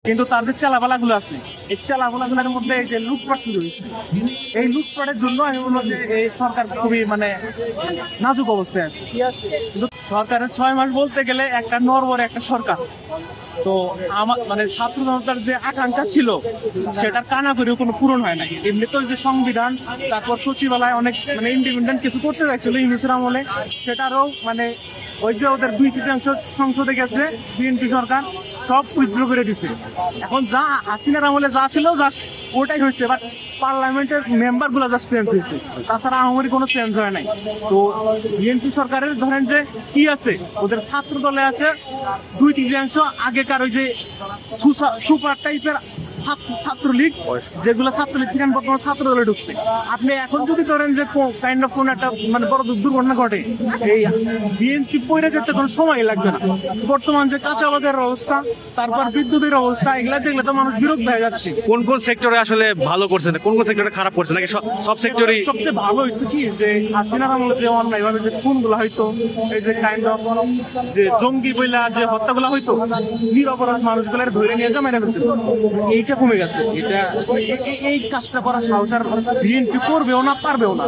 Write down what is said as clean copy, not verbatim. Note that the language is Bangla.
কিন্তু তার যে চালাপালা গুলো আছে, এই চালাপালা গুলোর মধ্যে এই যে লুটপাট শুরু হয়েছে, এই লুটপাটের জন্য আমি বলবো যে এই সরকার খুবই নাজুক অবস্থায় আছে। কিন্তু সরকারের 6 মাস বলতে গেলে একটা নড়বড়ে একটা সরকার। তো আমার ছাত্র জনতার যে আকাঙ্ক্ষা ছিল সেটার কানাকড়িও কোনো পূরণ হয় না। এমনিতে যে সংবিধান, তারপর সচিবালয় অনেক ইন্ডিপেন্ডেন্ট কিছু করতে চাইছিল ইউনূসের আমলে, সেটারও ওই যে ওদের 2/3 সংসদে গেছে বিএনপি সরকার, সব উইথড্র করে দিছে। এখন যা হাসিনার আমলে যা ছিল জাস্ট ওটাই হয়েছে, বাট পার্লামেন্টের মেম্বার গুলা জাস্ট চেঞ্জ হয়েছে, তাছাড়া আহামরি কোনো চেঞ্জ হয় নাই। তো বিএনপি সরকারের ধরেন যে কি আছে, ওদের ছাত্র দলে আছে 2/3 আগেকার ওই যে সুপার টাইপের ছাত্রলীগ, যেগুলো ছাত্রলীগ থেকে বর্তমান ছাত্র দলে ঢুকছে। আপনি এখন যদি ধরেন যে কাইন্ড অফ কোন একটা বড় দুর্ঘটনা ঘটে, এই বিএনপি পড়ে যেতে কোনো সময় লাগবে না। বর্তমান যে কাঁচা বাজারের অবস্থা, তারপর বিদ্যুতের অবস্থা, এগুলা দেখলে তো মানুষ বিরক্ত হয়ে যাচ্ছে। কোন কোন সেক্টরে আসলে ভালো করছে না, কোন কোন সেক্টরে খারাপ করছে, নাকি সব সেক্টরই? সবচেয়ে ভালো হয়েছে কি যে হাসিনার আমলে যে অন্যায় ভাবে যে খুনগুলো হয়তো, এই যে কাইন্ড অফ যে জঙ্গি বইলা যে হত্যাগুলো হয়তো, নিরপরাধ মানুষগুলোর ধরে নিয়ে যা মেরে ফেলতেছে, এইটা কমে গেছে। এটা এই কাজটা করার সাহস আর বিএনপি করবেও না, পারবেও না।